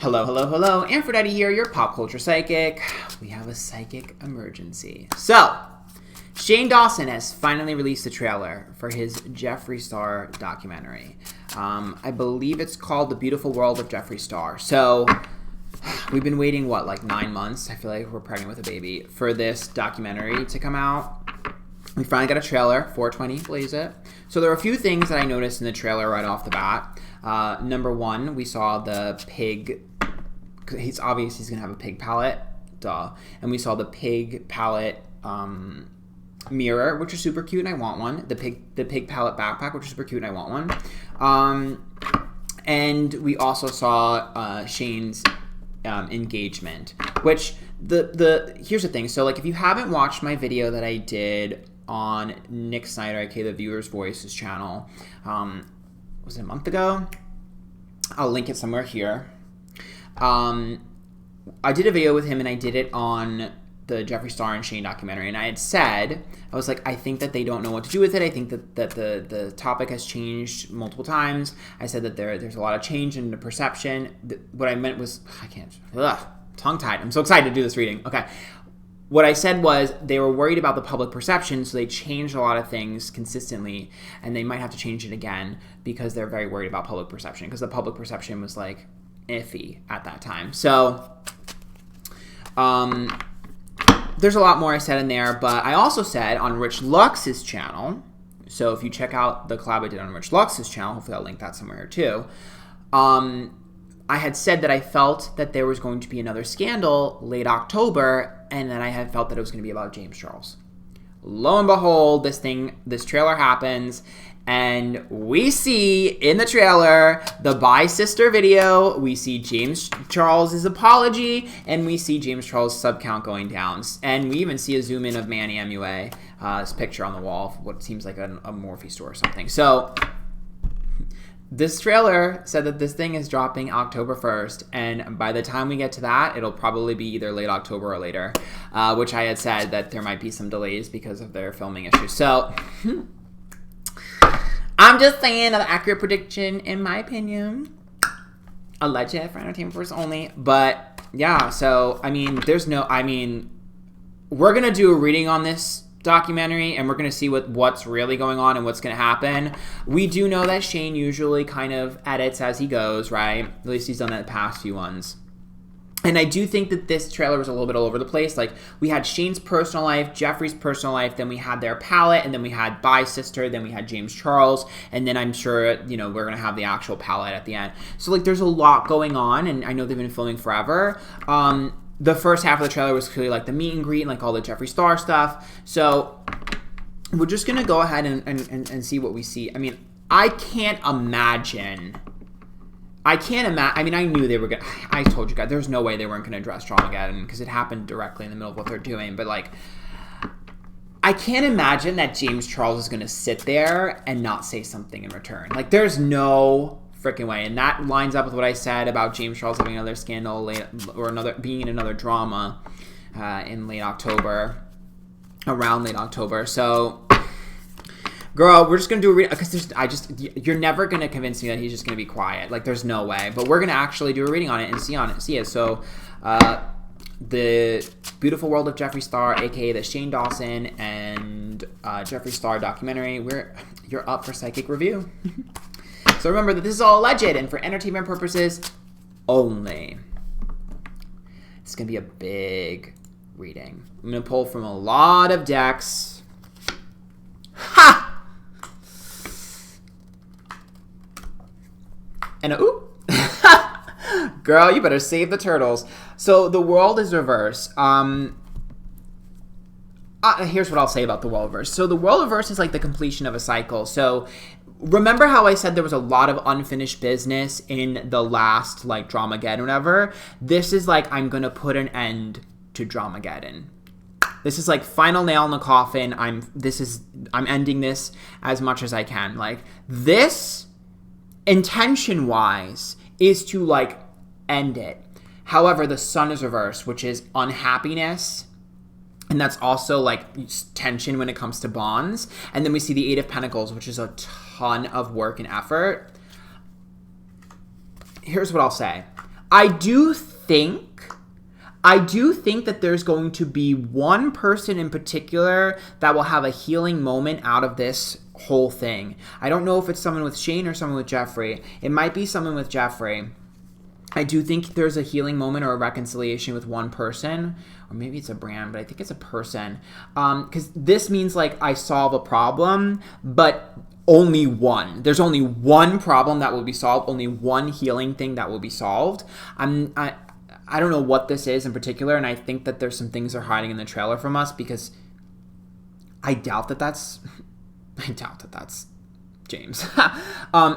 Hello, hello, hello. Antphrodite here, your pop culture psychic. We have a psychic emergency. So, Shane Dawson has finally released a trailer for his Jeffree Star documentary. I believe it's called The Beautiful World of Jeffree Star. So, we've been waiting, what, like 9 months? I feel like we're pregnant with a baby for this documentary to come out. We finally got a trailer, 420, blaze it. So there are a few things that I noticed in the trailer right off the bat. Number one, we saw the pig. He's obvious he's going to have a pig palette. Duh. And we saw the pig palette mirror, which is super cute, and I want one. The pig palette backpack, which is super cute, and I want one. And we also saw Shane's engagement, which here's the thing. So like, if you haven't watched my video that I did on Nick Snyder, aka the Viewer's Voices channel, was it a month ago? I'll link it somewhere here. I did a video with him, and I did it on the Jeffree Star and Shane documentary, and I had said, I was like, I think that they don't know what to do with it. I think that the topic has changed multiple times. I said that there's a lot of change in the perception. What I meant was, tongue-tied. I'm so excited to do this reading. Okay. What I said was they were worried about the public perception, so they changed a lot of things consistently, and they might have to change it again because they're very worried about public perception, because the public perception was like iffy at that time. So there's a lot more I said in there, but I also said on Rich Lux's channel, so if you check out the collab I did on Rich Lux's channel, hopefully I'll link that somewhere here too, I had said that I felt that there was going to be another scandal late October, and that I had felt that it was going to be about James Charles. Lo and behold, this trailer happens, and we see in the trailer the Bye Sister video, we see James Charles' apology, and we see James Charles' sub count going down. And we even see a zoom in of Manny MUA's picture on the wall of what seems like a Morphe store or something. So this trailer said that this thing is dropping October 1st, and by the time we get to that, it'll probably be either late October or later, which I had said that there might be some delays because of their filming issues. So I'm just saying an accurate prediction, in my opinion. Alleged for entertainment purposes only. But yeah, so we're gonna do a reading on this documentary, and we're going to see what's really going on and what's going to happen. We do know that Shane usually kind of edits as he goes, right? At least he's done that the past few ones. And I do think that this trailer was a little bit all over the place. Like, we had Shane's personal life, Jeffree's personal life, then we had their palette, and then we had Bye Sister, then we had James Charles, and then I'm sure, we're going to have the actual palette at the end. So, like, there's a lot going on, and I know they've been filming forever. The first half of the trailer was clearly like the meet and greet and like all the Jeffree Star stuff. So we're just going to go ahead and see what we see. I mean, I knew they were going to, I told you guys, there's no way they weren't going to address Dramageddon because it happened directly in the middle of what they're doing. But like, I can't imagine that James Charles is going to sit there and not say something in return. Like, there's no freaking way. And that lines up with what I said about James Charles having another scandal being in another drama in late October, around late October. So, girl, we're just gonna do a reading because you're never gonna convince me that he's just gonna be quiet. Like, there's no way. But we're gonna actually do a reading on it and see it. So, the Beautiful World of Jeffree Star, aka the Shane Dawson and Jeffree Star documentary. You're up for psychic review. So remember that this is all alleged and for entertainment purposes only. It's going to be a big reading. I'm going to pull from a lot of decks. Ha! And ooh. Girl, you better save the turtles. So the world is reverse. Here's what I'll say about the world reverse. So the world reverse is like the completion of a cycle. So remember how I said there was a lot of unfinished business in the last, like, Dramageddon or whatever? This is like, I'm going to put an end to Dramageddon. This is like final nail in the coffin. I'm ending this as much as I can. Like, this, intention-wise, is to, like, end it. However, the sun is reversed, which is unhappiness, and that's also, like, tension when it comes to bonds. And then we see the Eight of Pentacles, which is a ton of work and effort. Here's what I'll say. I do think that there's going to be one person in particular that will have a healing moment out of this whole thing. I don't know if it's someone with Shane or someone with Jeffree. It might be someone with Jeffree. I do think there's a healing moment or a reconciliation with one person, or maybe it's a brand, but I think it's a person. Because this means like I solve a problem, but only one. There's only one problem that will be solved, only one healing thing that will be solved. I don't know what this is in particular, and I think that there's some things they're hiding in the trailer from us because I doubt that that's James.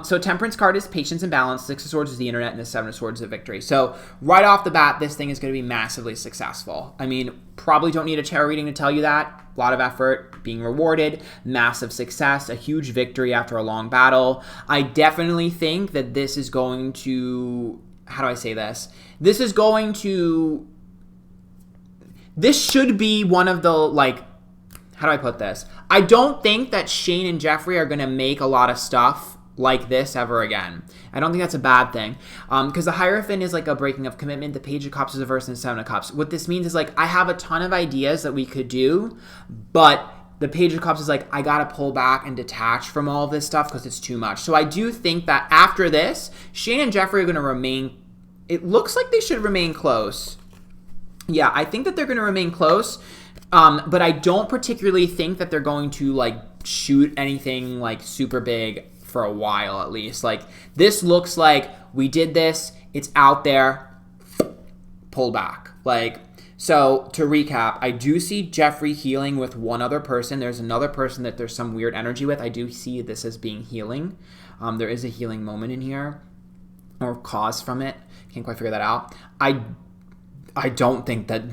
So Temperance card is patience and balance. 6 of Swords is the internet, and the 7 of Swords is victory. So right off the bat, this thing is going to be massively successful. I mean, probably don't need a tarot reading to tell you that. A lot of effort being rewarded, massive success, a huge victory after a long battle. I definitely think that this is going to, how do I say this? This should be one of the, like, how do I put this? I don't think that Shane and Jeffree are going to make a lot of stuff like this ever again. I don't think that's a bad thing. Because the Hierophant is like a breaking of commitment. The Page of Cups is a verse, and the 7 of Cups. What this means is like I have a ton of ideas that we could do, but the Page of Cups is like I got to pull back and detach from all of this stuff because it's too much. So I do think that after this, Shane and Jeffree are going to remain, it looks like they should remain close. Yeah, I think that they're going to remain close. But I don't particularly think that they're going to like shoot anything like super big for a while at least. Like this looks like we did this, it's out there, pull back. Like, so to recap, I do see Jeffree healing with one other person. There's another person that there's some weird energy with. I do see this as being healing. There is a healing moment in here or cause from it. Can't quite figure that out. I don't think that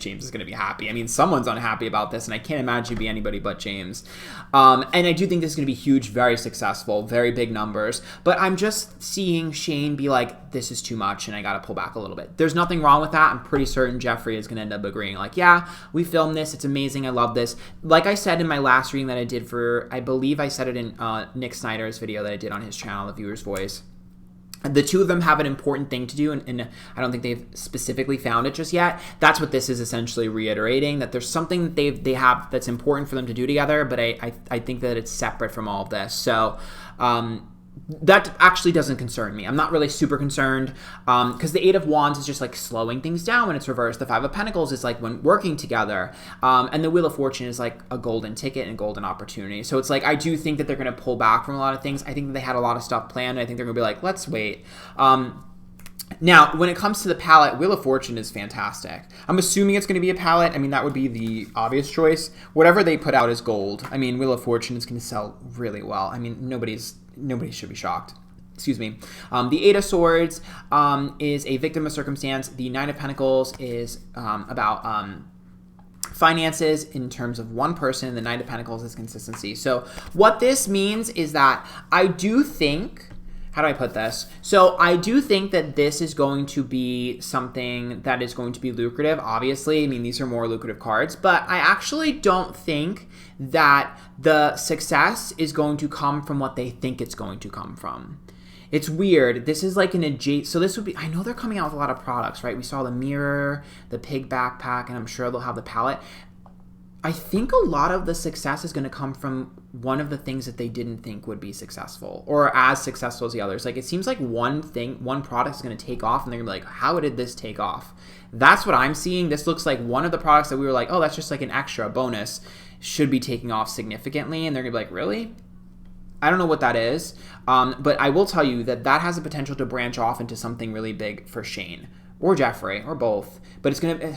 James is going to be happy. I mean, someone's unhappy about this, and I can't imagine it'd be anybody but James. And I do think this is going to be huge, very successful, very big numbers. But I'm just seeing Shane be like, this is too much, and I got to pull back a little bit. There's nothing wrong with that. I'm pretty certain Jeffree is going to end up agreeing. Like, yeah, we filmed this. It's amazing. I love this. Like I said in my last reading that I did for, I believe I said it in Nick Snyder's video that I did on his channel, The Viewer's Voice. The two of them have an important thing to do, and I don't think they've specifically found it just yet. That's what this is essentially reiterating, that there's something that they have that's important for them to do together, but I think that it's separate from all of this. So that actually doesn't concern me. I'm not really super concerned because the 8 of Wands is just like slowing things down when it's reversed. The 5 of Pentacles is like when working together. And the Wheel of Fortune is like a golden ticket and golden opportunity. So it's like I do think that they're going to pull back from a lot of things. I think that they had a lot of stuff planned. I think they're going to be like, let's wait. Now, when it comes to the palette, Wheel of Fortune is fantastic. I'm assuming it's going to be a palette. I mean, that would be the obvious choice. Whatever they put out is gold. I mean, Wheel of Fortune is going to sell really well. I mean, nobody should be shocked. Excuse me. The 8 of Swords is a victim of circumstance. The 9 of Pentacles is about finances in terms of one person. The 9 of Pentacles is consistency. So what this means is that I do think, how do I put this? So I do think that this is going to be something that is going to be lucrative, obviously. I mean, these are more lucrative cards, but I actually don't think that the success is going to come from what they think it's going to come from. It's weird. This is like an adjacent, so this would be, I know they're coming out with a lot of products, right? We saw the mirror, the pig backpack, and I'm sure they'll have the palette. I think a lot of the success is going to come from one of the things that they didn't think would be successful or as successful as the others. Like, it seems like one product is going to take off and they're going to be like, how did this take off? That's what I'm seeing. This looks like one of the products that we were like, oh, that's just like an extra bonus, should be taking off significantly. And they're going to be like, really? I don't know what that is. But I will tell you that that has the potential to branch off into something really big for Shane or Jeffree or both. But it's going to...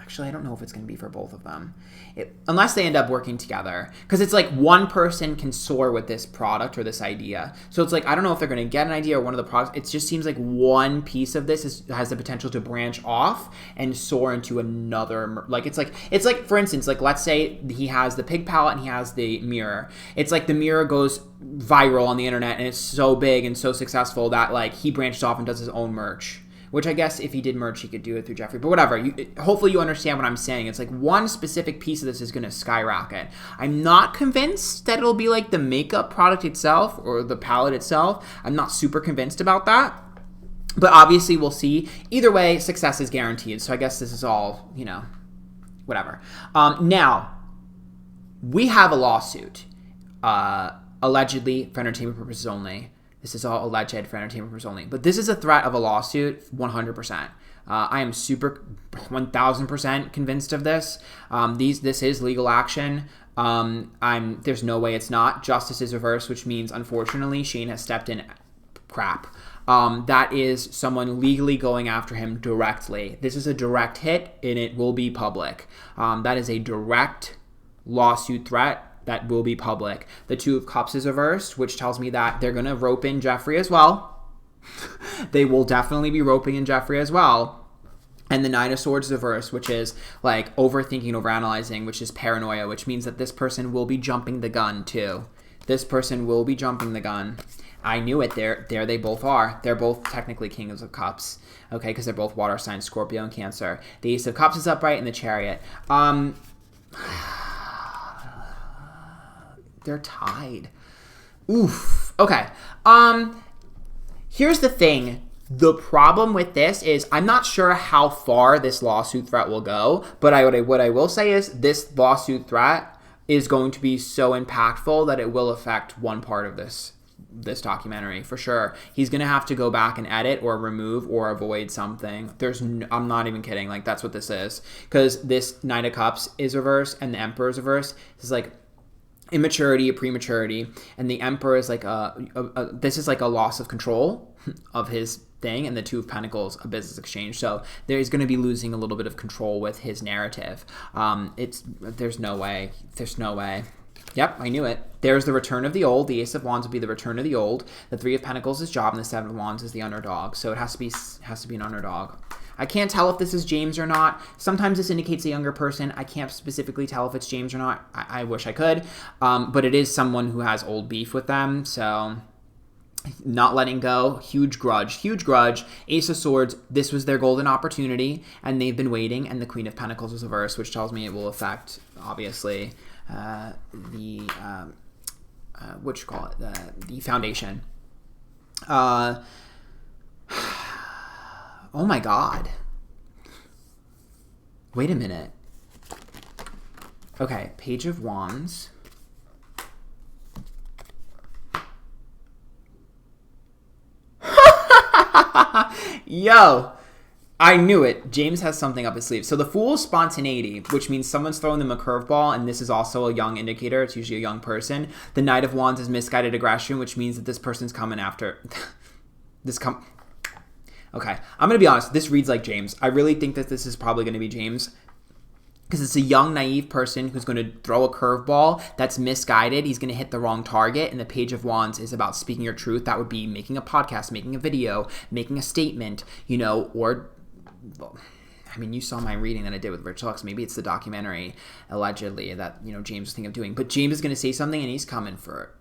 Actually, I don't know if it's going to be for both of them. Unless they end up working together. Because it's like one person can soar with this product or this idea. So it's like, I don't know if they're going to get an idea or one of the products. It just seems like one piece of this has the potential to branch off and soar into another. Like, it's like, for instance, like, let's say he has the pig palette and he has the mirror. It's like the mirror goes viral on the internet and it's so big and so successful that, like, he branched off and does his own merch. Which I guess if he did merch, he could do it through Jeffree. But whatever. Hopefully you understand what I'm saying. It's like one specific piece of this is going to skyrocket. I'm not convinced that it'll be like the makeup product itself or the palette itself. I'm not super convinced about that. But obviously, we'll see. Either way, success is guaranteed. So I guess this is all, whatever. Now, we have a lawsuit, allegedly for entertainment purposes only. This is all alleged for entertainment purposes only. But this is a threat of a lawsuit, 100%. I am super 1,000% convinced of this. This is legal action. There's no way it's not. Justice is reversed, which means, unfortunately, Shane has stepped in. Crap. That is someone legally going after him directly. This is a direct hit, and it will be public. That is a direct lawsuit threat that will be public. The Two of Cups is reversed, which tells me that they're going to rope in Jeffree as well. They will definitely be roping in Jeffree as well. And the Nine of Swords is reversed, which is like overthinking, overanalyzing, which is paranoia, which means that this person will be jumping the gun too. This person will be jumping the gun. I knew it. There they both are. They're both technically Kings of Cups, okay, because they're both water signs, Scorpio and Cancer. The Ace of Cups is upright in the Chariot. They're tied. Oof. Okay. Here's the thing. The problem with this is I'm not sure how far this lawsuit threat will go, but what I will say is this lawsuit threat is going to be so impactful that it will affect one part of this documentary for sure. He's going to have to go back and edit or remove or avoid something. I'm not even kidding. Like, that's what this is. Because this Knight of Cups is reversed and the Emperor is reversed. This is like immaturity, prematurity, and the Emperor is like this is like a loss of control of his thing, and the Two of Pentacles, a business exchange. So he's going to be losing a little bit of control with his narrative. There's no way. Yep, I knew it. There's the return of the old. The Ace of Wands would be the return of the old. The Three of Pentacles is job, and the Seven of Wands is the underdog. So it has to be an underdog. I can't tell if this is James or not. Sometimes this indicates a younger person. I can't specifically tell if it's James or not. I wish I could. But it is someone who has old beef with them. So not letting go. Huge grudge. Ace of Swords. This was their golden opportunity, and they've been waiting. And the Queen of Pentacles is reversed, which tells me it will affect, obviously, the foundation. Oh my God. Wait a minute. Okay, Page of Wands. Yo, I knew it. James has something up his sleeve. So the Fool is spontaneity, which means someone's throwing them a curveball, and this is also a young indicator. It's usually a young person. The Knight of Wands is misguided aggression, which means that this person's coming after... Okay, I'm going to be honest. This reads like James. I really think that this is probably going to be James, because it's a young, naive person who's going to throw a curveball that's misguided. He's going to hit the wrong target, and the Page of Wands is about speaking your truth. That would be making a podcast, making a video, making a statement, or... I mean, you saw my reading that I did with Rich Lux. Maybe it's the documentary, allegedly, that, James was thinking of doing. But James is going to say something, and he's coming for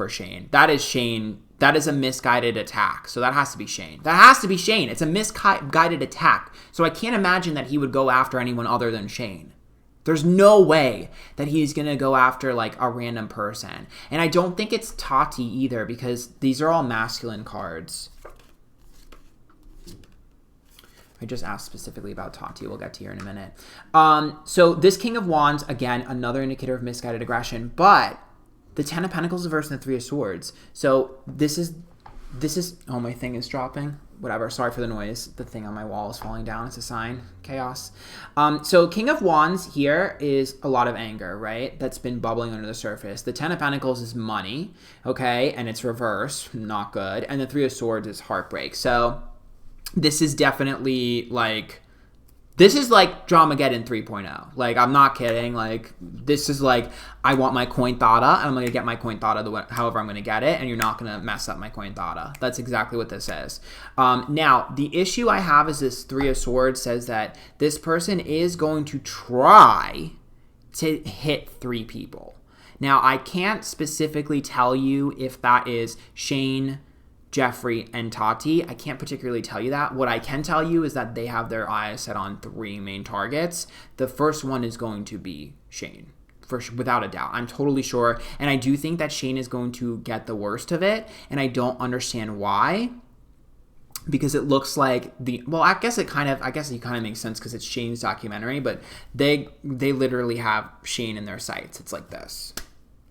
Shane. That is Shane. That is a misguided attack. So that has to be Shane. It's a misguided attack. So I can't imagine that he would go after anyone other than Shane. There's no way that he's going to go after, like, a random person. And I don't think it's Tati either, because these are all masculine cards. I just asked specifically about Tati. We'll get to here in a minute. So this King of Wands, again, another indicator of misguided aggression, but the Ten of Pentacles is reversed and the Three of Swords. So this is, oh, my thing is dropping. Whatever, sorry for the noise. The thing on my wall is falling down. It's a sign. Chaos. So King of Wands here is a lot of anger, right? That's been bubbling under the surface. The Ten of Pentacles is money, okay? And it's reversed, not good. And the Three of Swords is heartbreak. So this is definitely like Dramageddon 3.0. Like, I'm not kidding. Like, this is like, I want my coin thada, and I'm going to get my coin thada however I'm going to get it, and you're not going to mess up my coin thada. That's exactly what this is. Now, the issue I have is this Three of Swords says that this person is going to try to hit 3 people. Now, I can't specifically tell you if that is Shane, Jeffree, and Tati. I can't particularly tell you that. What I can tell you is that they have their eyes set on 3 main targets. The first one is going to be Shane, without a doubt. I'm totally sure. And I do think that Shane is going to get the worst of it. And I don't understand why. because it looks like well, I guess it kind of makes sense because it's Shane's documentary, but they literally have Shane in their sights. It's like this.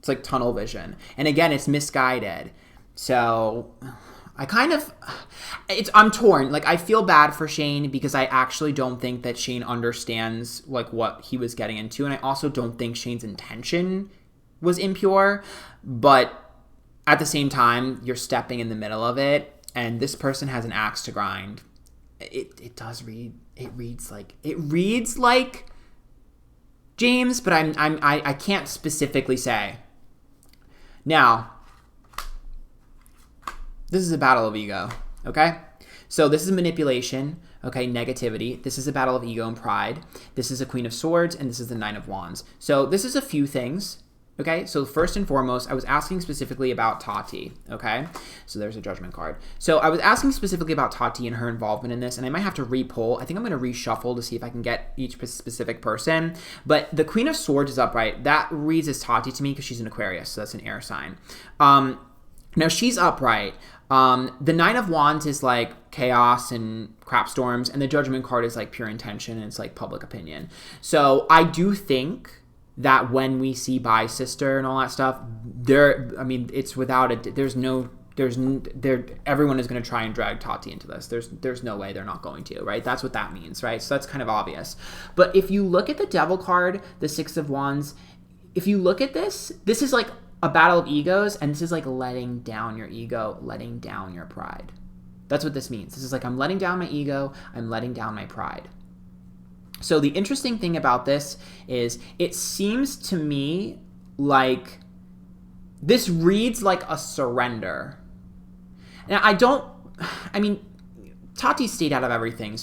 It's like tunnel vision. And again, it's misguided. So I'm torn. Like, I feel bad for Shane because I actually don't think that Shane understands like what he was getting into. And I also don't think Shane's intention was impure, but at the same time, you're stepping in the middle of it. And this person has an axe to grind. It reads like James, but I can't specifically say. Now, this is a battle of ego, okay? So this is manipulation, okay, negativity. This is a battle of ego and pride. This is a Queen of Swords, and this is the Nine of Wands. So this is a few things. Okay, so first and foremost, I was asking specifically about Tati, okay? So there's a judgment card. So I was asking specifically about Tati and her involvement in this, and I might have to re-pull. I think I'm going to reshuffle to see if I can get each specific person. But the Queen of Swords is upright. That reads as Tati to me because she's an Aquarius, so that's an air sign. Now, she's upright. The Nine of Wands is like chaos and crap storms, and the Judgment card is like pure intention, and it's like public opinion. So I do think that when we see Bi Sister and all that stuff, it's without everyone is going to try and drag Tati into this. There's no way they're not going to, right? That's what that means, right? So that's kind of obvious. But if you look at the Devil card, the Six of Wands, if you look at this is like a battle of egos, and this is like letting down your ego, letting down your pride. That's what this means. This is like, I'm letting down my ego, I'm letting down my pride. So the interesting thing about this is it seems to me like this reads like a surrender. Now, Tati stayed out of everything,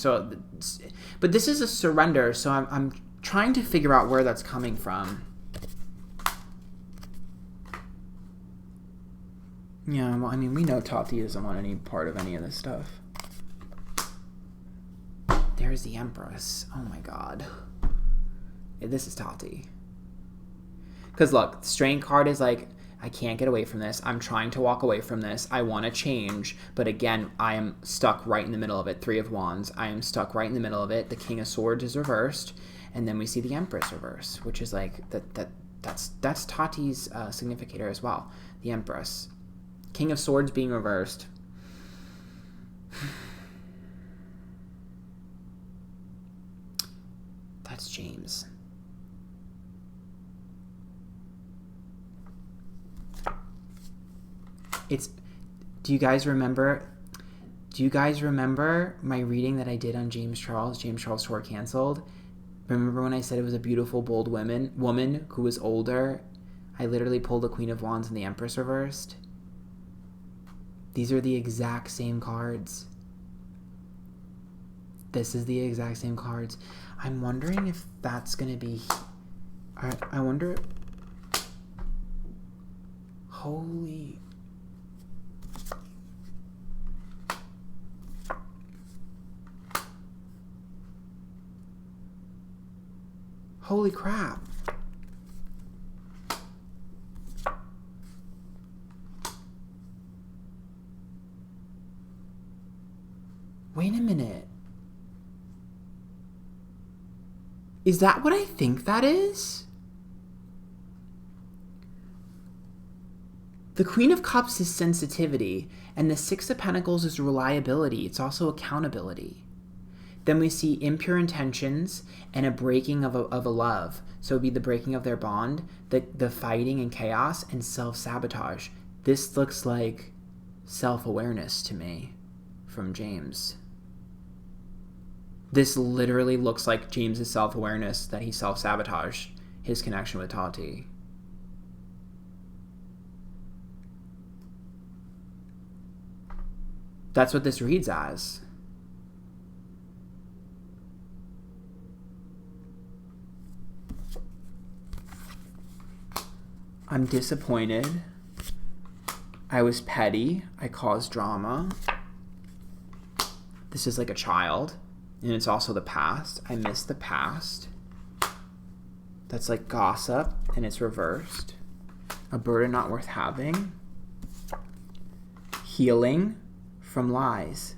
but this is a surrender, so I'm trying to figure out where that's coming from. Yeah, well, we know Tati doesn't want any part of any of this stuff. There's the Empress. Oh my god. Yeah, this is Tati. Because look, the Strength card is like, I can't get away from this. I'm trying to walk away from this. I want to change. But again, I am stuck right in the middle of it. Three of Wands. I am stuck right in the middle of it. The King of Swords is reversed. And then we see the Empress reverse, which is like, that's Tati's significator as well. The Empress. King of Swords being reversed. That's James. Do you guys remember my reading that I did on James Charles Tour Canceled? Remember when I said it was a beautiful, bold woman who was older? I literally pulled the Queen of Wands and the Empress reversed. These are the exact same cards. This is the exact same cards. I'm wondering if that's going to be... I wonder... Holy... Holy crap. Wait a minute. Is that what I think that is? The Queen of Cups is sensitivity, and the Six of Pentacles is reliability. It's also accountability. Then we see impure intentions and a breaking of a love. So it would be the breaking of their bond, the fighting and chaos, and self-sabotage. This looks like self-awareness to me from James. This literally looks like James's self-awareness, that he self-sabotaged his connection with Tati. That's what this reads as. I'm disappointed. I was petty. I caused drama. This is like a child. And it's also the past. I miss the past. That's like gossip, and it's reversed. A burden not worth having. Healing from lies.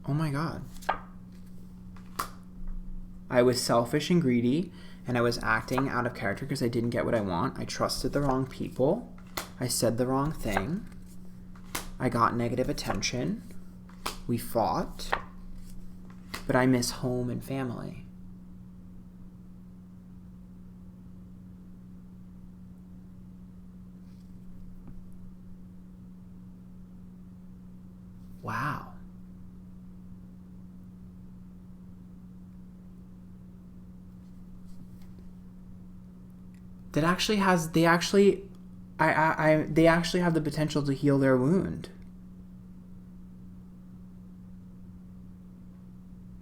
Oh my God. I was selfish and greedy, and I was acting out of character because I didn't get what I want. I trusted the wrong people. I said the wrong thing. I got negative attention. We fought. But I miss home and family. Wow. They actually have the potential to heal their wound.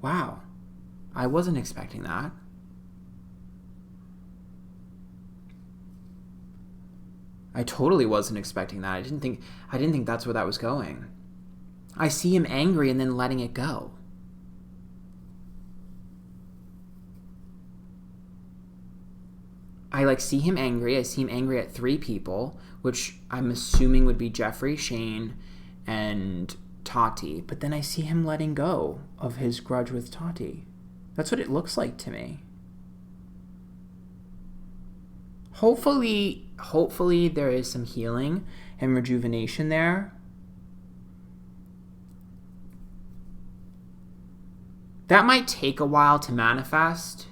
Wow. I wasn't expecting that. I totally wasn't expecting that. I didn't think that's where that was going. I see him angry and then letting it go. I see him angry. I see him angry at 3 people, which I'm assuming would be Jeffree, Shane, and Tati. But then I see him letting go of his grudge with Tati. That's what it looks like to me. Hopefully there is some healing and rejuvenation there. That might take a while to manifest.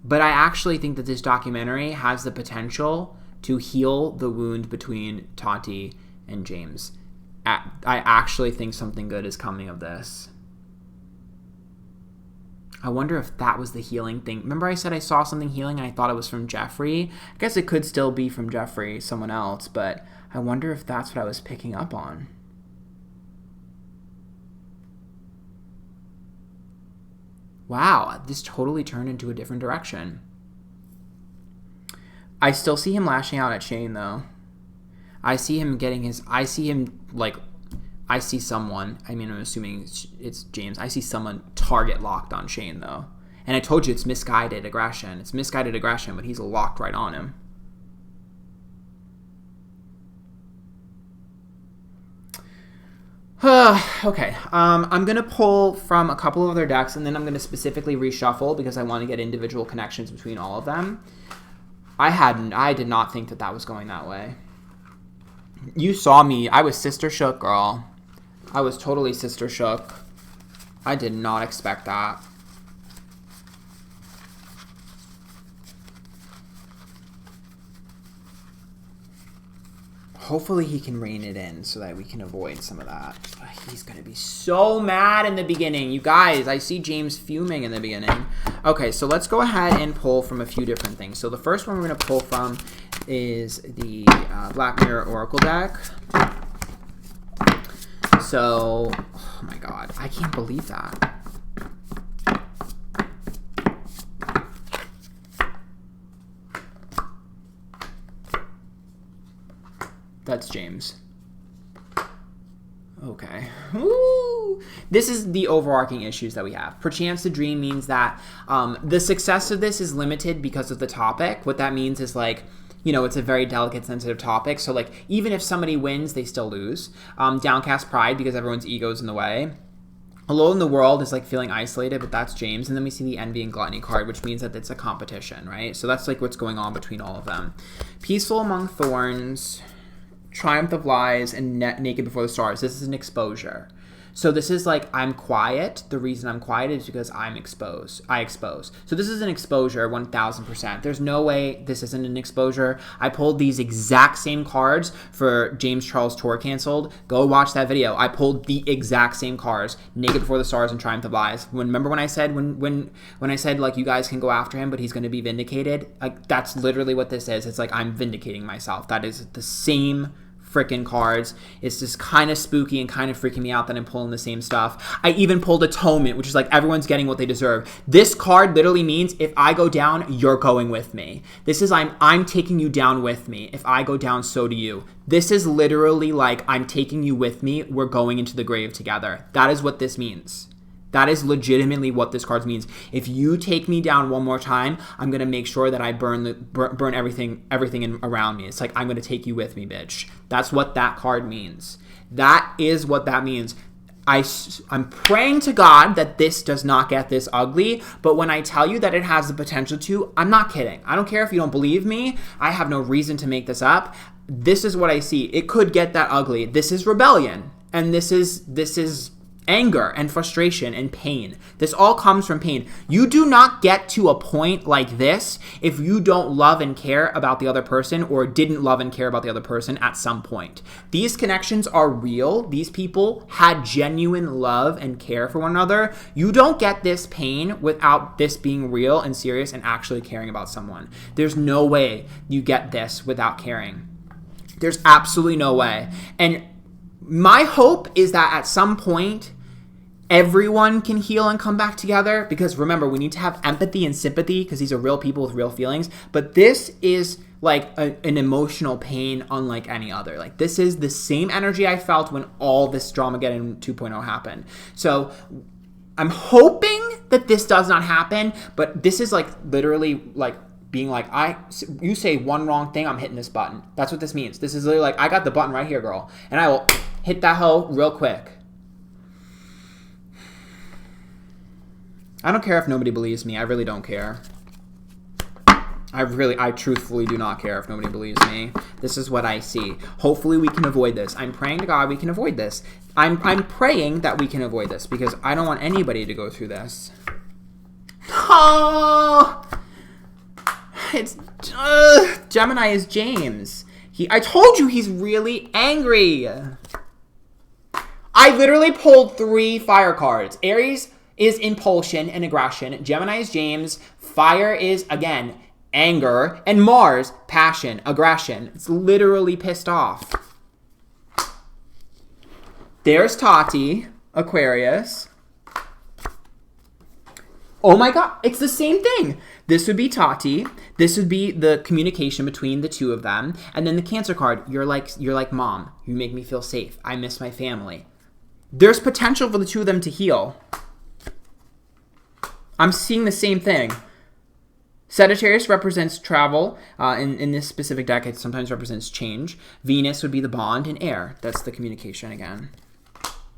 But I actually think that this documentary has the potential to heal the wound between Tati and James. I actually think something good is coming of this. I wonder if that was the healing thing. Remember I said I saw something healing and I thought it was from Jeffree? I guess it could still be from Jeffree, someone else, but I wonder if that's what I was picking up on. Wow, this totally turned into a different direction. I still see him lashing out at Shane, though. I see him I see someone, I'm assuming it's James. I see someone target locked on Shane, though. And I told you it's misguided aggression. It's misguided aggression, but he's locked right on him. Okay, I'm going to pull from a couple of other decks, and then I'm going to specifically reshuffle because I want to get individual connections between all of them. I did not think that was going that way. You saw me. I was sister shook, girl. I was totally sister shook. I did not expect that. Hopefully he can rein it in so that we can avoid some of that. He's going to be so mad in the beginning. You guys, I see James fuming in the beginning. Okay, so let's go ahead and pull from a few different things. So the first one we're going to pull from is the Black Mirror Oracle deck. So, oh my God, I can't believe that. That's James. Okay. Ooh. This is the overarching issues that we have. Perchance the dream means that the success of this is limited because of the topic. What that means is it's a very delicate, sensitive topic. So even if somebody wins, they still lose. Downcast pride because everyone's ego's in the way. Alone in the world is feeling isolated, but that's James. And then we see the envy and gluttony card, which means that it's a competition, right? So that's what's going on between all of them. Peaceful among thorns. Triumph of Lies, and Naked Before the Stars. This is an exposure. So this is I'm quiet. The reason I'm quiet is because I expose. So this is an exposure, 1000%. There's no way this isn't an exposure. I pulled these exact same cards for James Charles' tour canceled. Go watch that video. I pulled the exact same cards, Naked Before the Stars and Triumph of Lies. Remember when I said when I said you guys can go after him, but he's going to be vindicated? That's literally what this is. It's I'm vindicating myself. That is the same freaking cards. It's just kind of spooky and kind of freaking me out that I'm pulling the same stuff. I even pulled Atonement, which is everyone's getting what they deserve. This card literally means if I go down, you're going with me. This is I'm taking you down with me. If I go down, so do you. This is literally I'm taking you with me. We're going into the grave together. That is what this means. That is legitimately what this card means. If you take me down one more time, I'm going to make sure that I burn everything around me. It's I'm going to take you with me, bitch. That's what that card means. That is what that means. I'm praying to God that this does not get this ugly, but when I tell you that it has the potential to, I'm not kidding. I don't care if you don't believe me. I have no reason to make this up. This is what I see. It could get that ugly. This is rebellion, and this is anger and frustration and pain. This all comes from pain. You do not get to a point like this if you don't love and care about the other person or didn't love and care about the other person at some point. These connections are real. These people had genuine love and care for one another. You don't get this pain without this being real and serious and actually caring about someone. There's no way you get this without caring. There's absolutely no way. And my hope is that at some point, everyone can heal and come back together, because remember, we need to have empathy and sympathy because these are real people with real feelings. But this is like an emotional pain unlike any other. Like, this is the same energy I felt when all this Dramageddon 2.0 happened. So I'm hoping that this does not happen, but this is like literally like being like, you say one wrong thing, I'm hitting this button. That's what this means. This is literally like, I got the button right here, girl, and I will hit that hoe real quick. I don't care if nobody believes me. I really don't care. I truthfully do not care if nobody believes me. This is what I see. Hopefully we can avoid this. I'm praying to God we can avoid this. I'm praying that we can avoid this because I don't want anybody to go through this. Oh! It's Gemini is James. I told you he's really angry. I literally pulled 3 fire cards. Aries is impulsion and aggression. Gemini is James. Fire is, again, anger. And Mars, passion, aggression. It's literally pissed off. There's Tati, Aquarius. Oh my God, it's the same thing. This would be Tati. This would be the communication between the two of them. And then the Cancer card, you're like mom. You make me feel safe. I miss my family. There's potential for the two of them to heal. I'm seeing the same thing. Sagittarius represents travel. In this specific deck, it sometimes represents change. Venus would be the bond, and air. That's the communication again.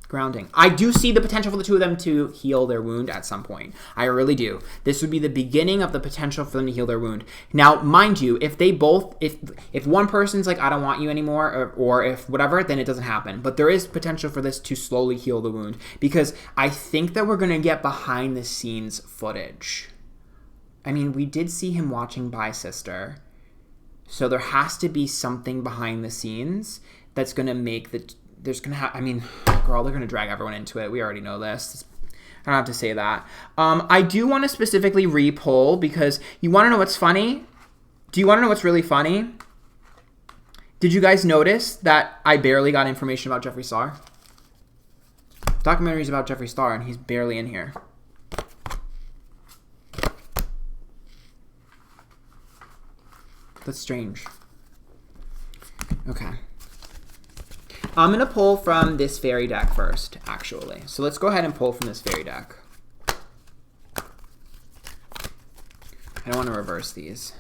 Grounding. I do see the potential for the two of them to heal their wound at some point. I really do. This would be the beginning of the potential for them to heal their wound. Now, mind you, if one person's like, I don't want you anymore, or if whatever, then it doesn't happen. But there is potential for this to slowly heal the wound, because I think that we're going to get behind the scenes footage. I mean, we did see him watching Bye Sister. So there has to be something behind the scenes that's going to make I mean, girl, they're going to drag everyone into it. We already know this. I don't have to say that. I do want to specifically re-poll because you want to know what's funny? Do you want to know what's really funny? Did you guys notice that I barely got information about Jeffree Star? The documentary is about Jeffree Star and he's barely in here. That's strange. Okay. I'm going to pull from this fairy deck first, actually. So let's go ahead and pull from this fairy deck. I don't want to reverse these.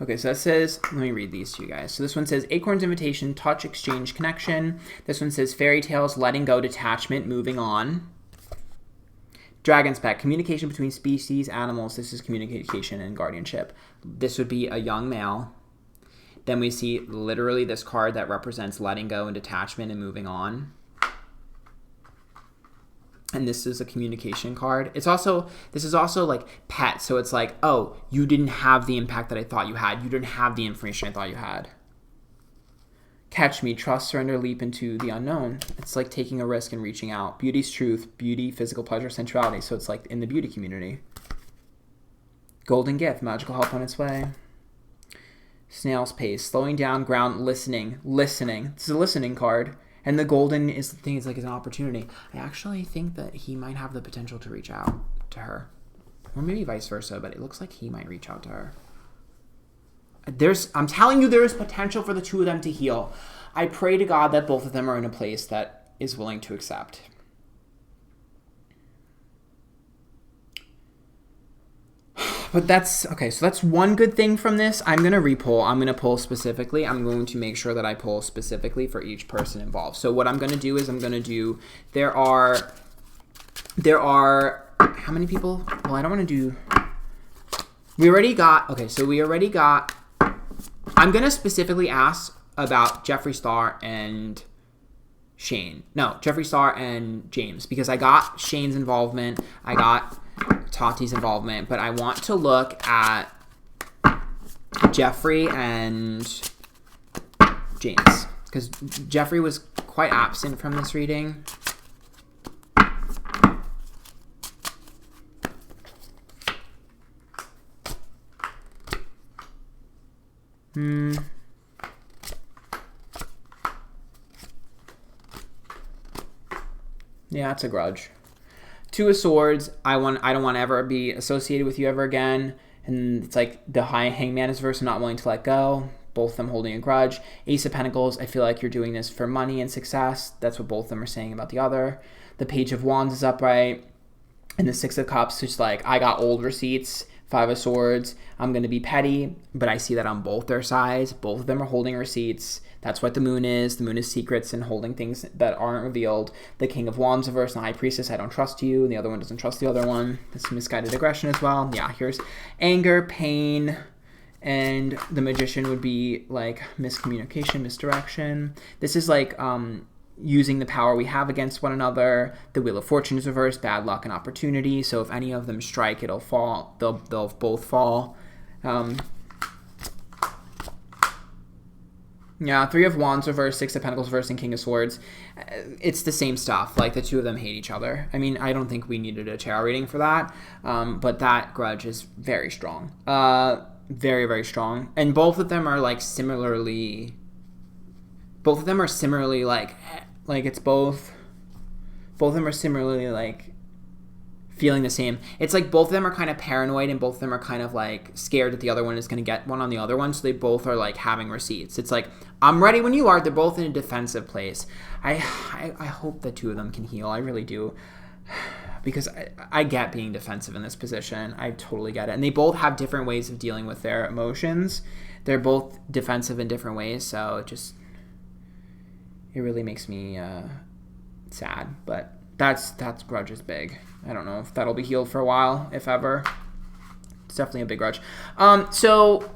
Okay, so that says, let me read these to you guys. So this one says, Acorn's invitation, touch, exchange, connection. This one says, fairy tales, letting go, detachment, moving on. Dragon's Pet, communication between species, animals. This is communication and guardianship. This would be a young male. Then we see literally this card that represents letting go and detachment and moving on. And this is a communication card. This is also like pet. So it's like, oh, you didn't have the impact that I thought you had. You didn't have the information I thought you had. Catch me, trust, surrender, leap into the unknown. It's like taking a risk and reaching out. Beauty's truth, beauty, physical pleasure, sensuality. So it's like in the beauty community. Golden gift, magical help on its way. Snail's pace, slowing down, ground, listening. Listening. This is a listening card. And the golden is the thing, it's like an opportunity. I actually think that he might have the potential to reach out to her. Or maybe vice versa, but it looks like he might reach out to her. I'm telling you, there is potential for the two of them to heal. I pray to God that both of them are in a place that is willing to accept. But that's, okay, so that's one good thing from this. I'm going to repull. I'm going to pull specifically. I'm going to make sure that I pull specifically for each person involved. So what I'm going to do is there are, how many people? Well, I don't want to do, we already got, I'm going to specifically ask about Jeffree Star and Shane. No, Jeffree Star and James, because I got Shane's involvement. I got Tati's involvement, but I want to look at Jeffree and James, because Jeffree was quite absent from this reading. Yeah, it's a grudge. Two of Swords, I don't want to ever be associated with you ever again. And it's like the High Hangman is verse, not willing to let go. Both of them holding a grudge. Ace of Pentacles, I feel like you're doing this for money and success. That's what both of them are saying about the other. The Page of Wands is upright. And the Six of Cups, just like, I got old receipts. Five of Swords, I'm going to be petty, but I see that on both their sides. Both of them are holding receipts. That's what the Moon is. The Moon is secrets and holding things that aren't revealed. The King of Wands reverse, the High Priestess, I don't trust you. And the other one doesn't trust the other one. That's misguided aggression as well. Yeah, here's anger, pain, and the Magician would be like miscommunication, misdirection. This is like using the power we have against one another. The Wheel of Fortune is reversed, bad luck and opportunity. So if any of them strike, it'll fall. They'll both fall. Yeah, Three of Wands reversed, Six of Pentacles reversed, and King of Swords. It's the same stuff. Like, the two of them hate each other. I mean, I don't think we needed a tarot reading for that. But that grudge is very strong. Very, very strong. And both of them are, like, similarly... Both of them are similarly, like it's both of them are similarly, like, feeling the same. It's like both of them are kind of paranoid, and both of them are kind of, like, scared that the other one is going to get one on the other one, so they both are, like, having receipts. It's like, I'm ready when you are. They're both in a defensive place. I hope the two of them can heal. I really do. Because I get being defensive in this position. I totally get it. And they both have different ways of dealing with their emotions. They're both defensive in different ways, so it really makes me sad, but that's grudge is big. I don't know if that'll be healed for a while, if ever. It's definitely a big grudge. So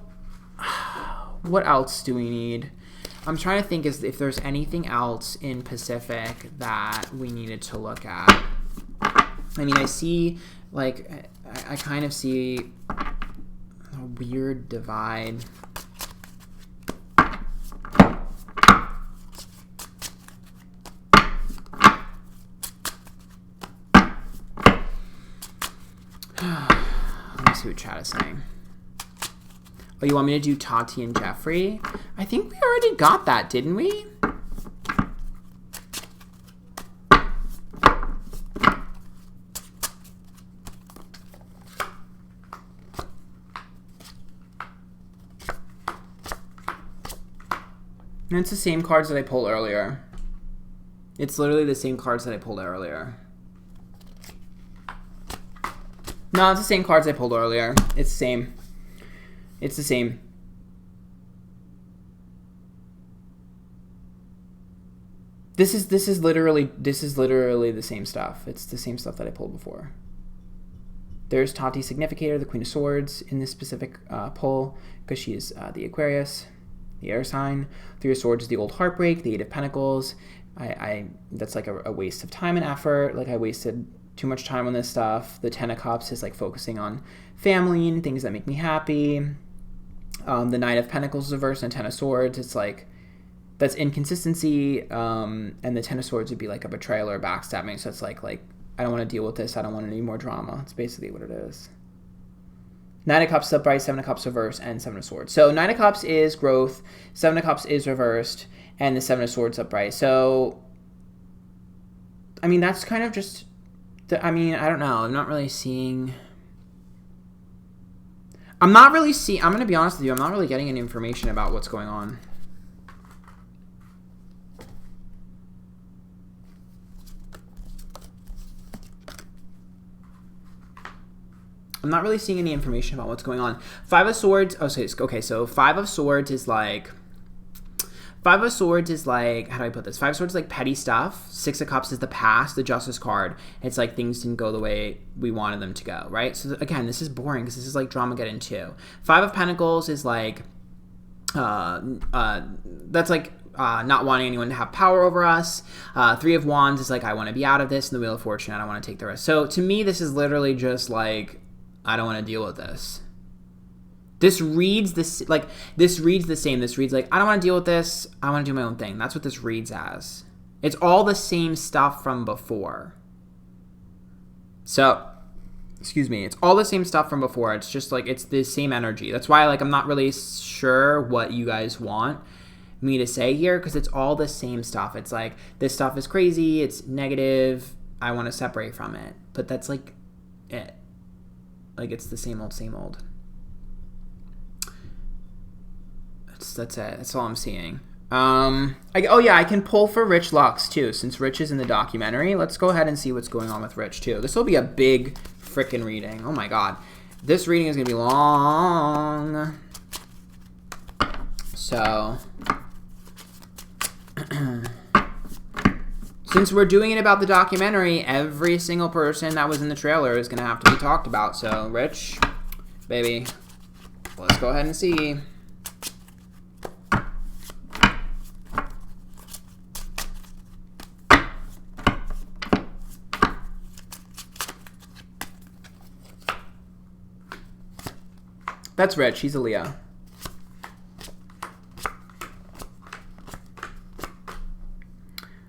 what else do we need? I'm trying to think if there's anything else in Pacific that we needed to look at. I mean, I see, like, I kind of see a weird divide. Let me see what chat is saying. Oh, you want me to do Tati and Jeffree? I think we already got that, didn't we? And it's the same cards that I pulled earlier. It's literally the same cards that I pulled earlier. No, it's the same cards I pulled earlier. It's the same. It's the same. This is literally the same stuff. It's the same stuff that I pulled before. There's Tati Significator, the Queen of Swords, in this specific pull, because she is the Aquarius, the air sign. Three of Swords is the old heartbreak. The Eight of Pentacles. That's like a waste of time and effort. Like, I wasted too much time on this stuff. The Ten of Cups is like focusing on family and things that make me happy. The Nine of Pentacles is reversed, and Ten of Swords, it's like, that's inconsistency. And the Ten of Swords would be like a betrayal or backstabbing. So it's like I don't want to deal with this. I don't want any more drama. It's basically what it is. Nine of Cups upright, Seven of Cups reversed, and Seven of Swords. So Nine of Cups is growth, Seven of Cups is reversed, and the Seven of Swords upright. So, I mean, that's kind of just... I mean, I don't know. I'm not really seeing... I'm not really seeing, I'm going to be honest with you, I'm not really getting any information about what's going on. I'm not really seeing any information about what's going on. Five of Swords, okay, so Five of Swords is like, how do I put this? Five of Swords is like petty stuff. Six of Cups is the past, the Justice card. It's like things didn't go the way we wanted them to go, right? So again, this is boring because this is like drama getting two. Five of Pentacles is like, that's like not wanting anyone to have power over us. Three of Wands is like, I want to be out of this. And the Wheel of Fortune, I don't want to take the risk. So to me, this is literally just like, I don't want to deal with this. This reads the same. This reads like, I don't want to deal with this. I want to do my own thing. That's what this reads as. It's all the same stuff from before. So, excuse me. It's all the same stuff from before. It's just like, it's the same energy. That's why like I'm not really sure what you guys want me to say here, because it's all the same stuff. It's like, this stuff is crazy. It's negative. I want to separate from it. But that's like it. Like, it's the same old, same old. That's it. That's all I'm seeing. Oh yeah, I can pull for Rich Lux too, since Rich is in the documentary. Let's go ahead and see what's going on with Rich too. This will be a big freaking reading. Oh my god. This reading is going to be long. So, since we're doing it about the documentary, every single person that was in the trailer is going to have to be talked about. So, Rich, baby, let's go ahead and see. That's Rich. He's a Leo.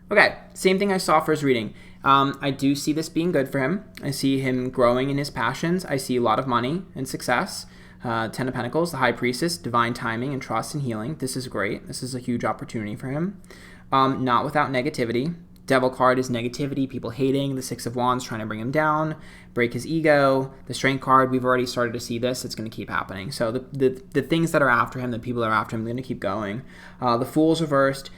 Okay, same thing I saw for his reading. I do see this being good for him. I see him growing in his passions. I see a lot of money and success. Ten of Pentacles, the High Priestess, divine timing and trust and healing. This is great. This is a huge opportunity for him. Not without negativity. Devil card is negativity, people hating. The Six of Wands trying to bring him down, break his ego. The Strength card, we've already started to see this. It's going to keep happening. So the things that are after him, the people that are after him, are going to keep going. The Fool's reversed.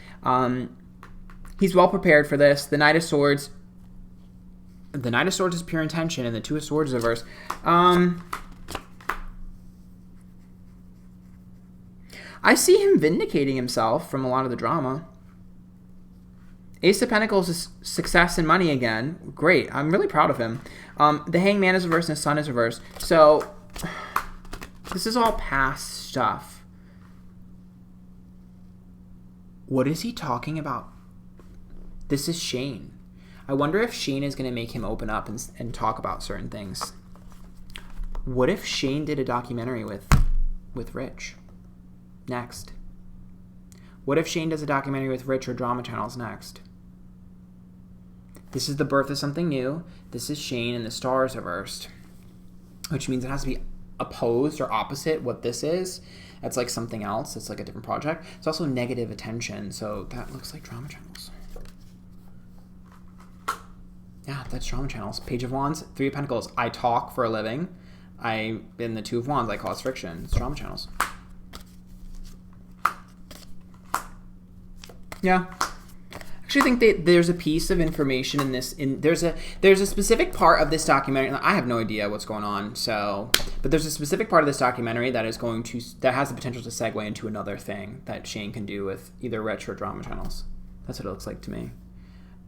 He's well prepared for this. The Knight of Swords. The Knight of Swords is pure intention, and the Two of Swords is reversed. I see him vindicating himself from a lot of the drama. Ace of Pentacles is success and money again. Great. I'm really proud of him. The Hangman is reversed and the Sun is reversed. So, this is all past stuff. What is he talking about? This is Shane. I wonder if Shane is going to make him open up and talk about certain things. What if Shane did a documentary with Rich next? What if Shane does a documentary with Rich or Drama Channels next? This is the birth of something new. This is Shane and the stars reversed, which means it has to be opposed or opposite what this is. That's like something else. It's like a different project. It's also negative attention, so that looks like Drama Channels. Yeah, that's Drama Channels. Page of Wands, Three of Pentacles. I talk for a living. In the Two of Wands, I cause friction. It's Drama Channels. Yeah. I actually think that there's a piece of information in this. There's a specific part of this documentary. I have no idea what's going on. But there's a specific part of this documentary that has the potential to segue into another thing that Shane can do with either Rich or Drama Channels. That's what it looks like to me.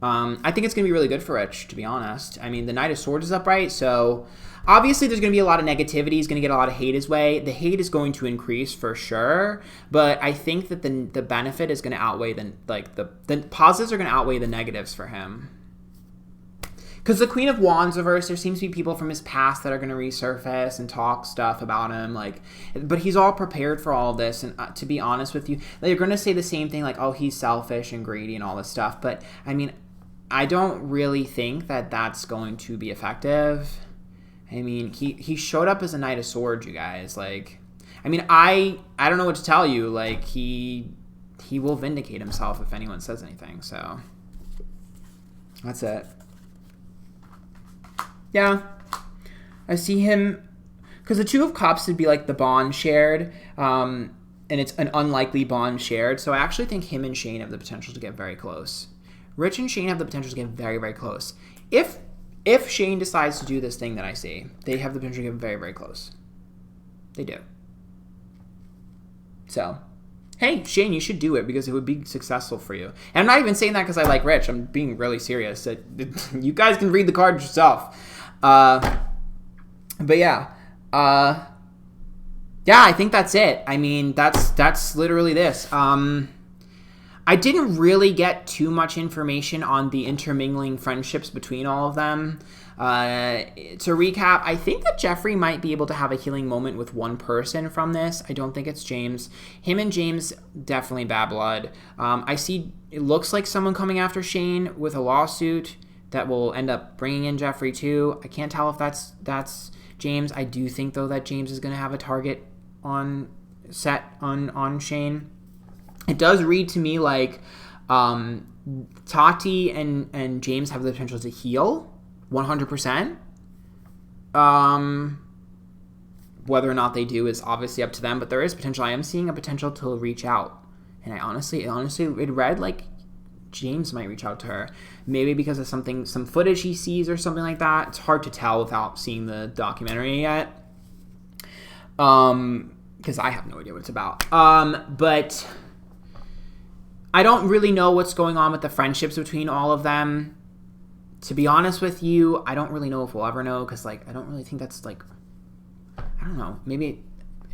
I think it's going to be really good for Rich, to be honest. I mean, the Knight of Swords is upright, so obviously there's going to be a lot of negativity. He's going to get a lot of hate his way. The hate is going to increase for sure, but I think that the benefit is going to outweigh the positives are going to outweigh the negatives for him. Because the Queen of Wands reverse, there seems to be people from his past that are going to resurface and talk stuff about him. But he's all prepared for all of this. And to be honest with you, they're going to say the same thing, like, oh, he's selfish and greedy and all this stuff. But I mean, I don't really think that that's going to be effective. I mean, he showed up as a Knight of Swords, you guys. Like, I mean, I don't know what to tell you. Like, he will vindicate himself if anyone says anything. So that's it. Yeah, I see him. Because the Two of Cups would be like the bond shared, and it's an unlikely bond shared. So I actually think him and Shane have the potential to get very close. Rich and Shane have the potential to get very, very close. If Shane decides to do this thing that I see, they have the potential to get very, very close. They do. So, hey, Shane, you should do it because it would be successful for you. And I'm not even saying that because I like Rich. I'm being really serious. You guys can read the cards yourself. But yeah. Yeah, I think that's it. I mean, that's literally this. I didn't really get too much information on the intermingling friendships between all of them. To recap, I think that Jeffree might be able to have a healing moment with one person from this. I don't think it's James. Him and James, definitely bad blood. I see it looks like someone coming after Shane with a lawsuit that will end up bringing in Jeffree too. I can't tell if that's James. I do think, though, that James is going to have a target on Shane. It does read to me like Tati and James have the potential to heal 100%. Whether or not they do is obviously up to them, but there is potential. I am seeing a potential to reach out. And it read like James might reach out to her. Maybe because of some footage he sees or something like that. It's hard to tell without seeing the documentary yet. Because I have no idea what it's about. But I don't really know what's going on with the friendships between all of them. To be honest with you, I don't really know if we'll ever know, because, like, I don't really think that's, like, I don't know. Maybe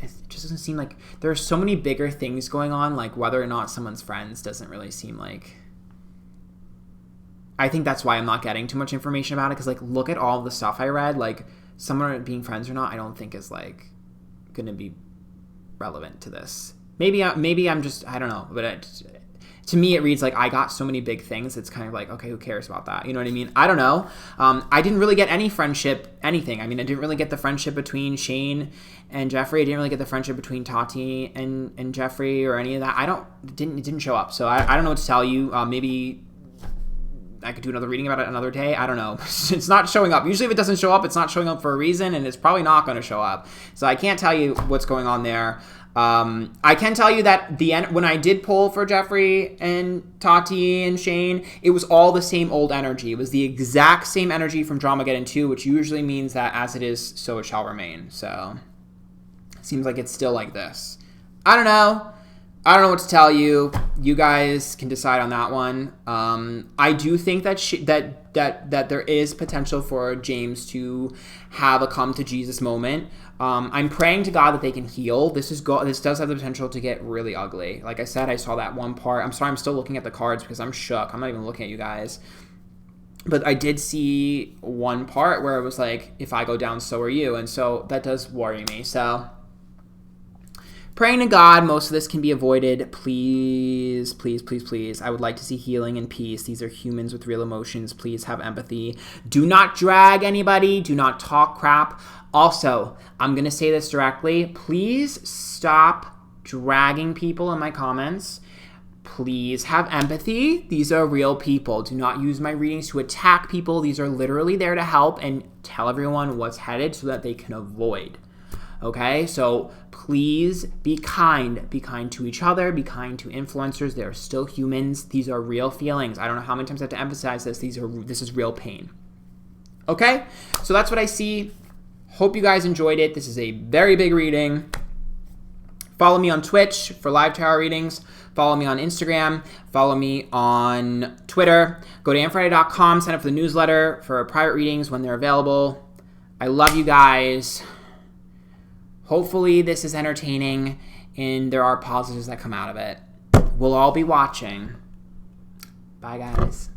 it just doesn't seem like there are so many bigger things going on, like whether or not someone's friends doesn't really seem like. I think that's why I'm not getting too much information about it, because, like, look at all the stuff I read. Like, someone being friends or not, I don't think is, like, going to be relevant to this. Maybe I'm just, I don't know, but to me, it reads like I got so many big things. It's kind of like, okay, who cares about that? You know what I mean? I don't know. I didn't really get any friendship, anything. I mean, I didn't really get the friendship between Shane and Jeffree. I didn't really get the friendship between Tati and Jeffree or any of that. It didn't show up. So I don't know what to tell you. Maybe I could do another reading about it another day. I don't know. It's not showing up. Usually if it doesn't show up, it's not showing up for a reason, and it's probably not going to show up. So I can't tell you what's going on there. I can tell you that when I did pull for Jeffree and Tati and Shane, it was all the same old energy. It was the exact same energy from Dramageddon 2, which usually means that as it is, so it shall remain. So it seems like it's still like this. I don't know. I don't know what to tell you. You guys can decide on that one. I do think that that there is potential for James to have a come to Jesus moment. I'm praying to God that they can heal. This does have the potential to get really ugly. Like I said, I saw that one part. I'm sorry, I'm still looking at the cards because I'm shook. I'm not even looking at you guys. But I did see one part where it was like, if I go down, so are you. And so that does worry me. So praying to God, most of this can be avoided. Please, please, please, please. I would like to see healing and peace. These are humans with real emotions. Please have empathy. Do not drag anybody. Do not talk crap. Also, I'm going to say this directly. Please stop dragging people in my comments. Please have empathy. These are real people. Do not use my readings to attack people. These are literally there to help and tell everyone what's headed so that they can avoid. Okay, so please be kind. Be kind to each other. Be kind to influencers. They're still humans. These are real feelings. I don't know how many times I have to emphasize this. This is real pain. Okay, so that's what I see. Hope you guys enjoyed it. This is a very big reading. Follow me on Twitch for live tarot readings. Follow me on Instagram. Follow me on Twitter. Go to Antphrodite.com. Sign up for the newsletter for private readings when they're available. I love you guys. Hopefully this is entertaining and there are positives that come out of it. We'll all be watching. Bye, guys.